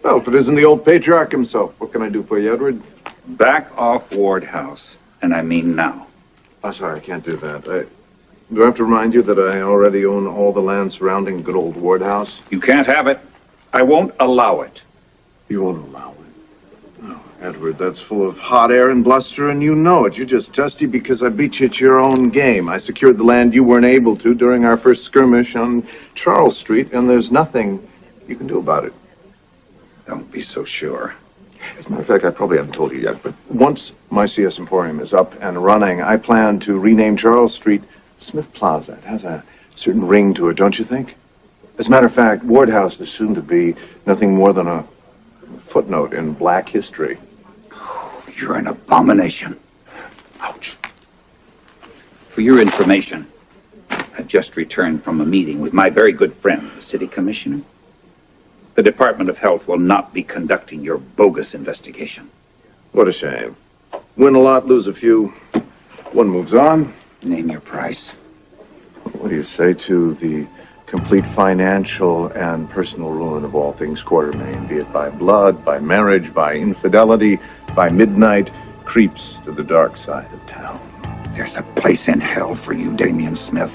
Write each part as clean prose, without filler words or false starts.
Well, if it isn't the old patriarch himself, what can I do for you, Edward? Back off Ward House, and I mean now. Oh, sorry, I can't do that. Do I have to remind you that I already own all the land surrounding good old Ward House? You can't have it. I won't allow it. You won't allow it? No, Edward, that's full of hot air and bluster, and you know it. You're just testy because I beat you at your own game. I secured the land you weren't able to during our first skirmish on Charles Street, and there's nothing you can do about it. Don't be so sure. As a matter of fact, I probably haven't told you yet, but once my CS Emporium is up and running, I plan to rename Charles Street Smith Plaza. It has a certain ring to it, don't you think? As a matter of fact, Ward House is soon to be nothing more than a footnote in black history. You're an abomination. Ouch. For your information, I've just returned from a meeting with my very good friend, the city commissioner. The Department of Health will not be conducting your bogus investigation. What a shame. Win a lot, lose a few. One moves on. Name your price. What do you say to the complete financial and personal ruin of all things Quartermain, be it by blood, by marriage, by infidelity, by midnight creeps to the dark side of town? There's a place in hell for you, Damian Smith,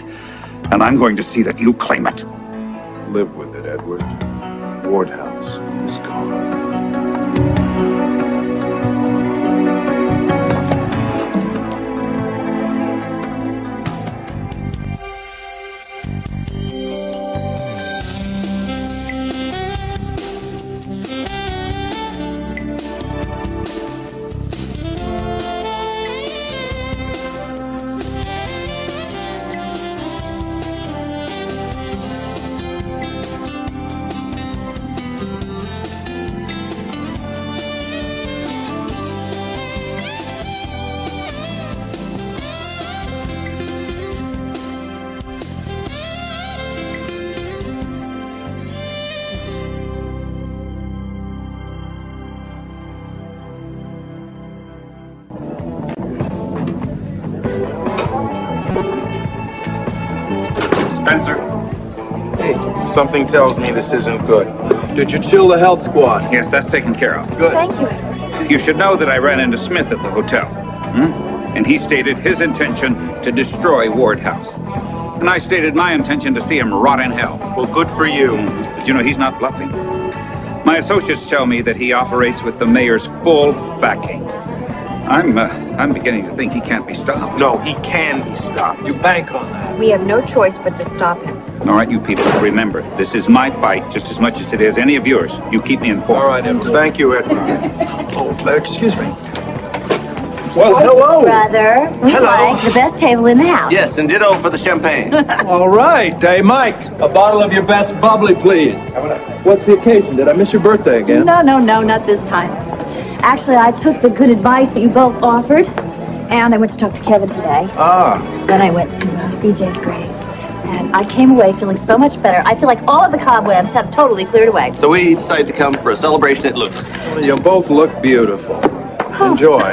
and I'm going to see that you claim it. Live with it, Edward. Ward House is gone. Something tells me this isn't good. Did you chill the health squad? Yes, that's taken care of. Good. Thank you, Edward. You should know that I ran into Smith at the hotel. And he stated his intention to destroy Ward House. And I stated my intention to see him rot in hell. Well, good for you. But you know, he's not bluffing. My associates tell me that he operates with the mayor's full backing. I'm beginning to think he can't be stopped. No, he can be stopped. You bank on that. We have no choice but to stop him. All right, you people, remember, this is my fight just as much as it is any of yours. You keep me informed. All right, Edward. Thank you, Edward. Oh, excuse me. Well, hello. Brother, we like the best table in the house. Yes, and ditto for the champagne. All right. Hey, Mike, a bottle of your best bubbly, please. What's the occasion? Did I miss your birthday again? No, not this time. Actually, I took the good advice that you both offered, and I went to talk to Kevin today. Ah. Then I went to BJ's grave, and I came away feeling so much better. I feel like all of the cobwebs have totally cleared away. So we decided to come for a celebration at Luke's. You both look beautiful. Enjoy.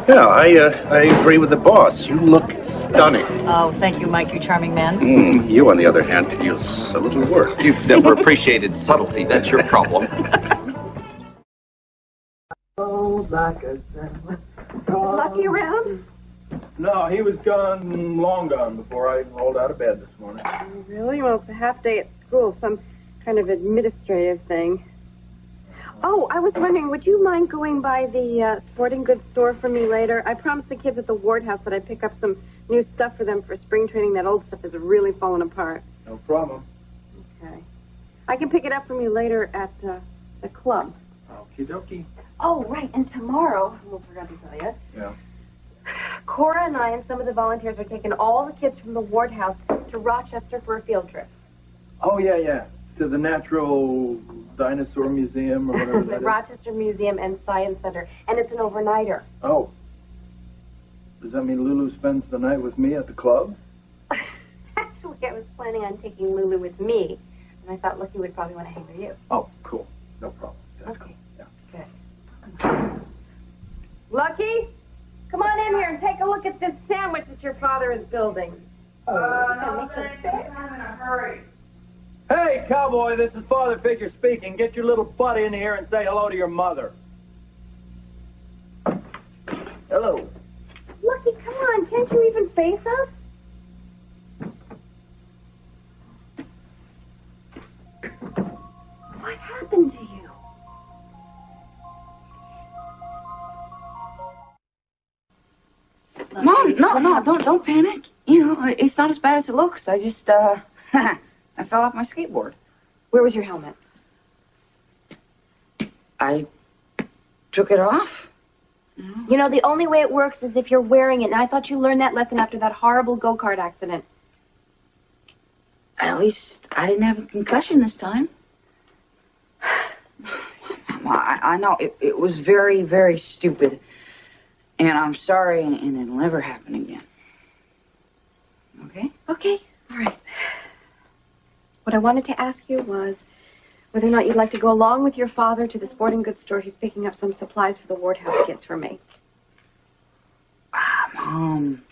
Yeah, I agree with the boss. You look stunning. Oh, thank you, Mike, you charming man. You, on the other hand, could use a little work. You've never appreciated subtlety. That's your problem. Lucky around? No, he was gone, long gone, before I rolled out of bed this morning. Really? Well, it's a half day at school, some kind of administrative thing. Oh, I was wondering, would you mind going by the sporting goods store for me later? I promised the kids at the Ward House that I'd pick up some new stuff for them for spring training. That old stuff is really falling apart. No problem. Okay. I can pick it up from you later at the club. Okie dokie. Oh, right, and tomorrow, I forgot to tell you. Yeah. Cora and I and some of the volunteers are taking all the kids from the Ward House to Rochester for a field trip. Oh, yeah. To the Natural Dinosaur Museum or whatever The that is. Rochester Museum and Science Center, and it's an overnighter. Oh. Does that mean Lulu spends the night with me at the club? Actually, I was planning on taking Lulu with me, and I thought Lucky would probably want to hang with you. Oh, cool. No problem. That's Okay. cool. Yeah. Good. Lucky, come on in here and take a look at this sandwich that your father is building. Hey, Hey, cowboy, this is Father Figure speaking. Get your little butt in here and say hello to your mother. Hello. Lucky, come on. Can't you even face us? What happened to you? Mom, no, don't panic. You know, it's not as bad as it looks. I just, I fell off my skateboard. Where was your helmet? I took it off. You know, the only way it works is if you're wearing it, and I thought you learned that lesson after that horrible go-kart accident. At least I didn't have a concussion this time. I know it was very, very stupid. And I'm sorry, and it'll never happen again. Okay? Okay, all right. What I wanted to ask you was whether or not you'd like to go along with your father to the sporting goods store. He's picking up some supplies for the ward house kids for me. Mom,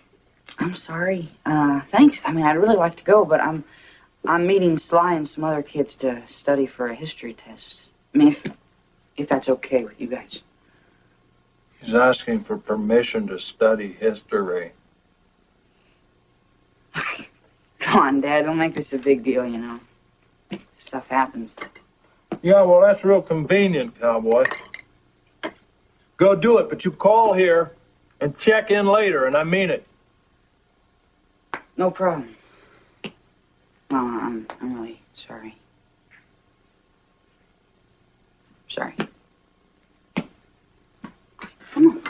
I'm sorry. Thanks. I mean, I'd really like to go, but I'm meeting Sly and some other kids to study for a history test. I mean, if that's okay with you guys. He's asking for permission to study history. Come on, Dad. Don't make this a big deal, you know. Stuff happens. Yeah, well, that's real convenient, cowboy. Go do it, but you call here and check in later, and I mean it. No problem. Well, I'm really sorry. Sorry. Come on.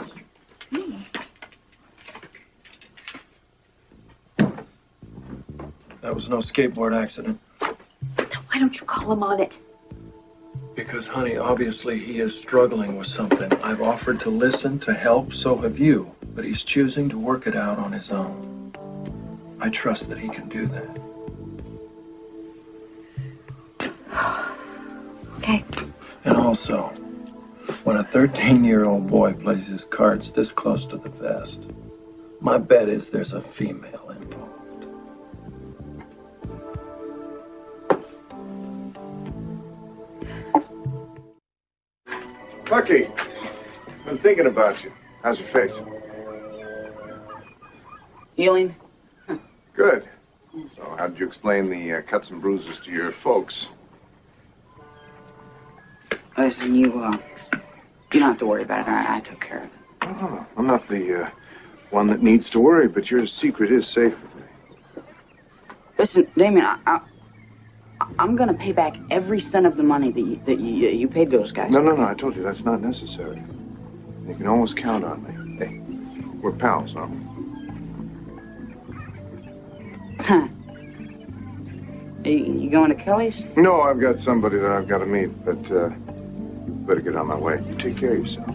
That was no skateboard accident. Why don't you call him on it? Because, honey, obviously he is struggling with something. I've offered to listen, to help, so have you. But he's choosing to work it out on his own. I trust that he can do that. Okay. And also, when a 13-year-old boy plays his cards this close to the vest, my bet is there's a female involved. Lucky, been thinking about you. How's your face? Healing? Good. So how did you explain the cuts and bruises to your folks? Listen, you don't have to worry about it. I took care of it. Oh, I'm not the one that needs to worry, but your secret is safe with me. Listen, Damien, I'm gonna pay back every cent of the money that you paid those guys. No, I told you that's not necessary. You can always count on me. Hey, we're pals, aren't we? Huh. You going to Kelly's? No, I've got somebody that I've got to meet, but better get on my way. You take care of yourself.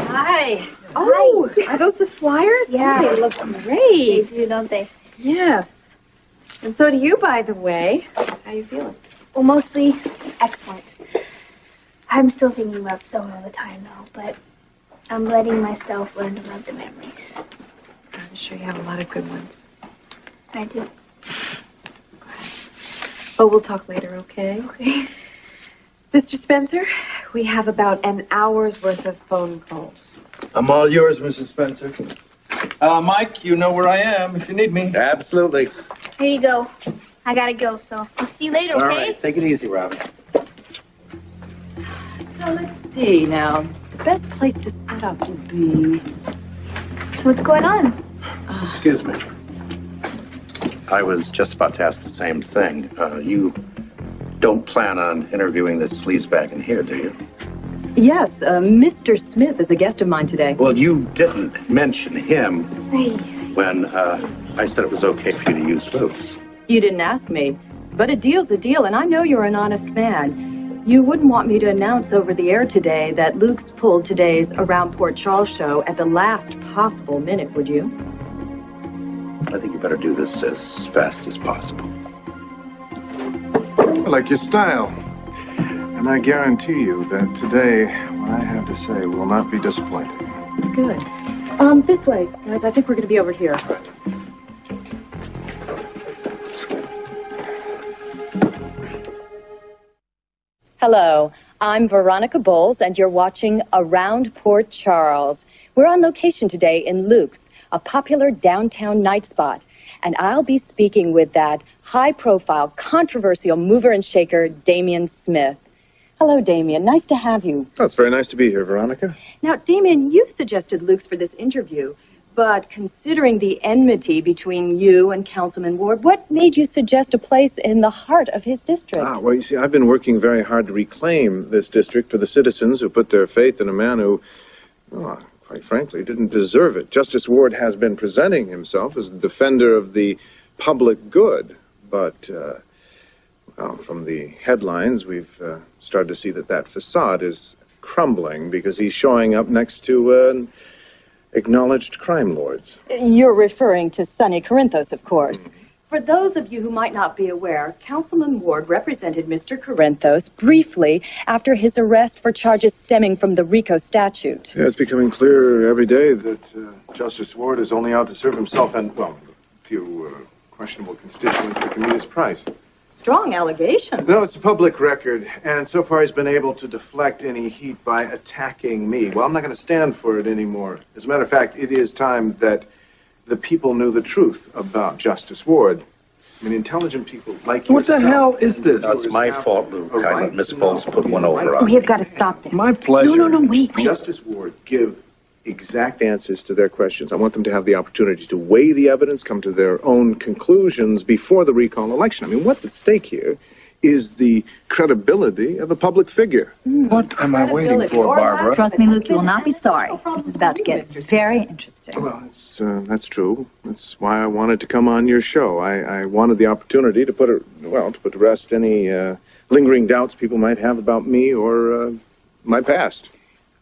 Hi. Oh, are those the flyers? Yeah. They look great. They do, don't they? Yes. And so do you, by the way. How you feeling? Well, mostly excellent. I'm still thinking about Stone all the time, though, but I'm letting myself learn to love the memories. I'm sure you have a lot of good ones. I do. Oh, we'll talk later, okay? Okay. Mr. Spencer, we have about an hour's worth of phone calls. I'm all yours, Mrs. Spencer. Mike, you know where I am if you need me. Absolutely. Here you go. I gotta go, so I'll see you later, okay? All right, take it easy, Robin. So let's see now. The best place to set up would be... What's going on? Excuse me. I was just about to ask the same thing. You don't plan on interviewing this sleazebag in here, do you? Yes, Mr. Smith is a guest of mine today. Well, you didn't mention him Hey. when I said it was okay for you to use Luke's. You didn't ask me, but a deal's a deal, and I know you're an honest man. You wouldn't want me to announce over the air today that Luke's pulled today's Around Port Charles show at the last possible minute, would you? I think you better do this as fast as possible. I like your style. And I guarantee you that today, what I have to say will not be disappointing. Good. This way, guys. I think we're going to be over here. Hello, I'm Veronica Bowles, and you're watching Around Port Charles. We're on location today in Luke's, a popular downtown night spot, and I'll be speaking with that high-profile, controversial mover and shaker, Damien Smith. Hello, Damien. Nice to have you. Oh, it's very nice to be here, Veronica. Now, Damien, you've suggested Luke's for this interview, but considering the enmity between you and Councilman Ward, what made you suggest a place in the heart of his district? Well, you see, I've been working very hard to reclaim this district for the citizens who put their faith in a man who, quite frankly, didn't deserve it. Justice Ward has been presenting himself as the defender of the public good, but, from the headlines, we've started to see that facade is crumbling because he's showing up next to acknowledged crime lords. You're referring to Sonny Corinthos, of course. For those of you who might not be aware, Councilman Ward represented Mr. Corinthos briefly after his arrest for charges stemming from the RICO statute. Yeah, it's becoming clearer every day that Justice Ward is only out to serve himself and, a few questionable constituents that can meet his price. Strong allegation. No, it's a public record, and so far he's been able to deflect any heat by attacking me. Well, I'm not going to stand for it anymore. As a matter of fact, it is time that the people knew the truth about Justice Ward. I mean, intelligent people like you. What the hell is this? That's my fault, Luke. I let Miss Bowles put one over on We have got to stop this. My pleasure. No, wait. Justice Ward give exact answers to their questions. I want them to have the opportunity to weigh the evidence, come to their own conclusions before the recall election. I mean, what's at stake here is the credibility of a public figure. What am I waiting for, Barbara? Trust me, Luke, you will not be sorry. This is about to get very interesting. Well, that's true. That's why I wanted to come on your show. I wanted the opportunity to put to rest any lingering doubts people might have about me or my past.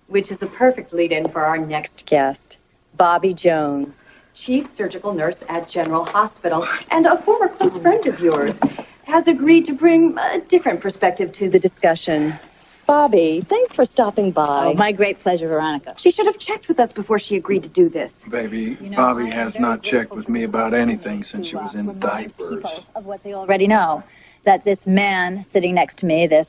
Which is a perfect lead-in for our next guest, Bobby Jones, chief surgical nurse at General Hospital, and a former close friend of yours, has agreed to bring a different perspective to the discussion. Bobby, thanks for stopping by. Oh, my great pleasure, Veronica. She should have checked with us before she agreed to do this. Baby, Bobby has not checked with me about anything since she was in diapers. Of what they already know, that this man sitting next to me, this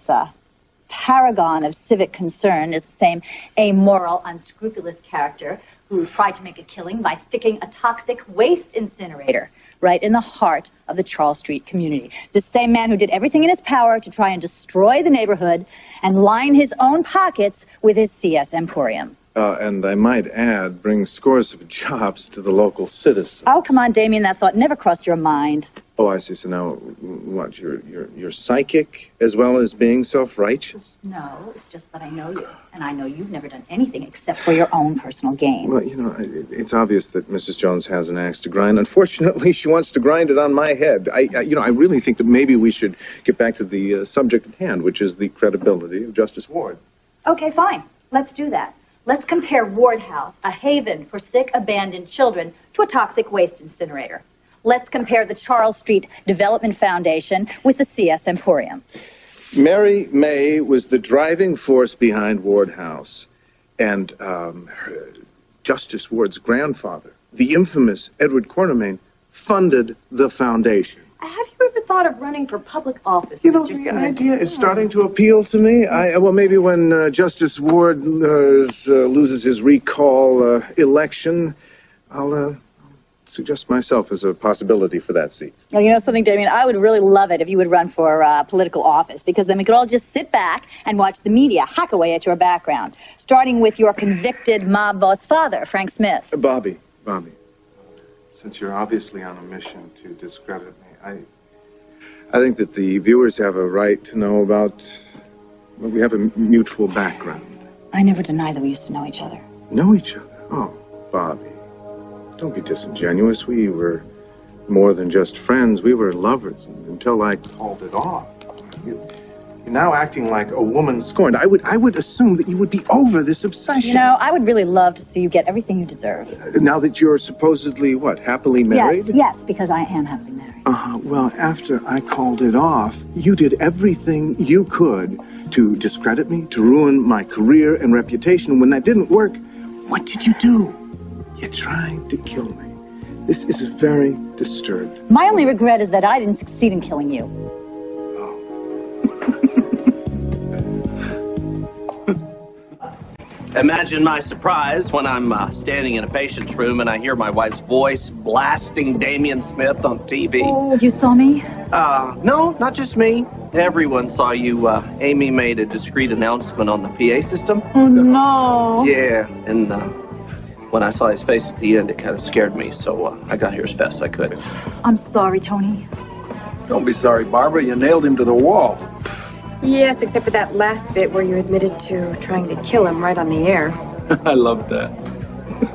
paragon of civic concern, is the same amoral, unscrupulous character who tried to make a killing by sticking a toxic waste incinerator right in the heart of the Charles Street community. The same man who did everything in his power to try and destroy the neighborhood and line his own pockets with his CS Emporium. And I might add, bring scores of jobs to the local citizens. Oh, come on, Damien, that thought never crossed your mind. Oh, I see. So now, what, you're psychic as well as being self-righteous? No, it's just that I know you, and I know you've never done anything except for your own personal gain. Well, it's obvious that Mrs. Jones has an axe to grind. Unfortunately, she wants to grind it on my head. I really think that maybe we should get back to the subject at hand, which is the credibility of Justice Ward. Okay, fine. Let's do that. Let's compare Ward House, a haven for sick, abandoned children, to a toxic waste incinerator. Let's compare the Charles Street Development Foundation with the CS Emporium. Mary May was the driving force behind Ward House, and Justice Ward's grandfather, the infamous Edward Quatermain, funded the foundation. Have you ever thought of running for public office, The Mr. Smith? idea is starting to appeal to me. Maybe when Justice Ward loses his recall election, I'll suggest myself as a possibility for that seat. Well, you know something, Damien? I would really love it if you would run for political office, because then we could all just sit back and watch the media hack away at your background, starting with your convicted mob boss father, Frank Smith. Bobby, since you're obviously on a mission to discredit me, I think that the viewers have a right to know about, we have a mutual background. I never denied that we used to know each other. Know each other? Oh, Bobby, don't be disingenuous. We were more than just friends. We were lovers until I called it off. You're now acting like a woman scorned. I would assume that you would be over this obsession. You know, I would really love to see you get everything you deserve. Now that you're supposedly, happily married? Yes, because I am happily married. Well, after I called it off, you did everything you could to discredit me, to ruin my career and reputation. When that didn't work, what did you do? You tried to kill me. This is very disturbed. My only regret is that I didn't succeed in killing you. Imagine my surprise when I'm standing in a patient's room and I hear my wife's voice blasting Damian Smith on TV. Oh, you saw me? No, not just me. Everyone saw you. Amy made a discreet announcement on the PA system. Oh, no. Yeah, and when I saw his face at the end, it kind of scared me, so I got here as fast as I could. I'm sorry, Tony. Don't be sorry, Barbara. You nailed him to the wall. Yes, except for that last bit where you admitted to trying to kill him right on the air. I love that.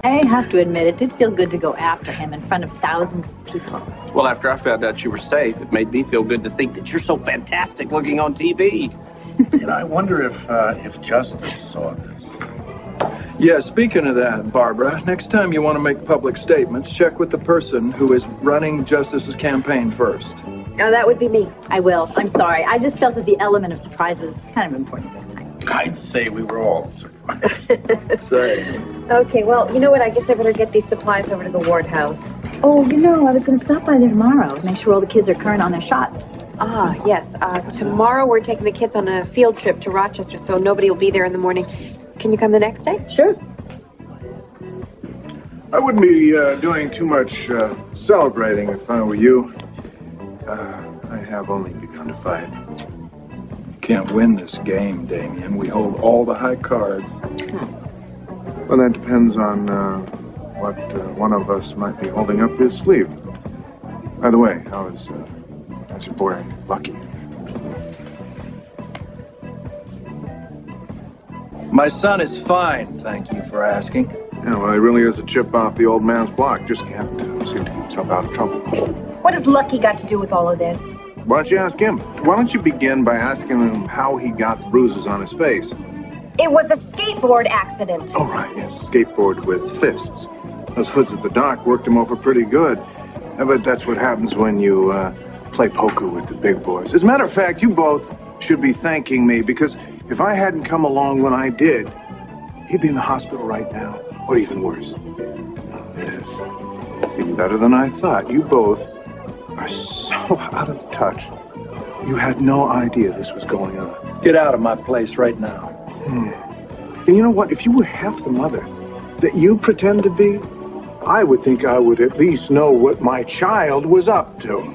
I have to admit, it did feel good to go after him in front of thousands of people. Well, after I found out you were safe, it made me feel good to think that you're so fantastic looking on TV. And I wonder if Justice saw this. Yeah, speaking of that, Barbara, next time you want to make public statements, check with the person who is running Justice's campaign first. Oh, that would be me. I will. I'm sorry. I just felt that the element of surprise was kind of important this time. I'd say we were all surprised. Say. Okay, well, you know what? I guess I better get these supplies over to the ward house. Oh, you know, I was going to stop by there tomorrow to make sure all the kids are current on their shots. Ah, yes. Tomorrow we're taking the kids on a field trip to Rochester, so nobody will be there in the morning. Can you come the next day? Sure. I wouldn't be doing too much celebrating if I were you. I have only begun to fight. You can't win this game, Damien. We hold all the high cards. Well, that depends on what one of us might be holding up his sleeve. By the way, how's your boy, Lucky? My son is fine, thank you for asking. Yeah, well, he really is a chip off the old man's block. Just can't seem to keep himself out of trouble. What has Lucky got to do with all of this? Why don't you ask him? Why don't you begin by asking him how he got the bruises on his face? It was a skateboard accident. Oh, right, yes, skateboard with fists. Those hoods at the dock worked him over pretty good. But that's what happens when you play poker with the big boys. As a matter of fact, you both should be thanking me, because if I hadn't come along when I did, he'd be in the hospital right now, or even worse. Yes, it's even better than I thought. You both are so out of touch. You had no idea this was going on. Get out of my place right now. And you know what? If you were half the mother that you pretend to be, I would think I would at least know what my child was up to.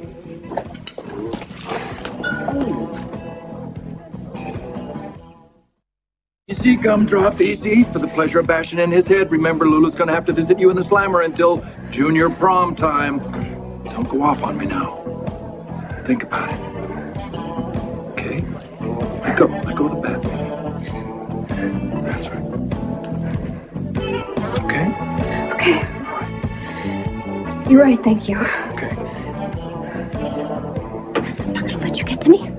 Easy, gumdrop, easy. For the pleasure of bashing in his head. Remember, Lulu's gonna have to visit you in the slammer until junior prom time. Don't go off on me now. Think about it. Okay? Let go of the bed. That's right. Okay? Okay. You're right, thank you. Okay. I'm not gonna let you get to me.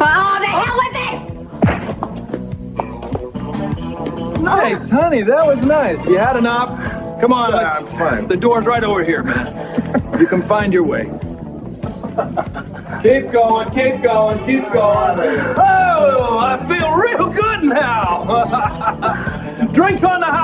Oh, the hell with it! Nice, honey. That was nice. You had enough. Come on, I'm fine. The door's right over here, man. You can find your way. Keep going, keep going, keep going. Oh, I feel real good now. Drinks on the house.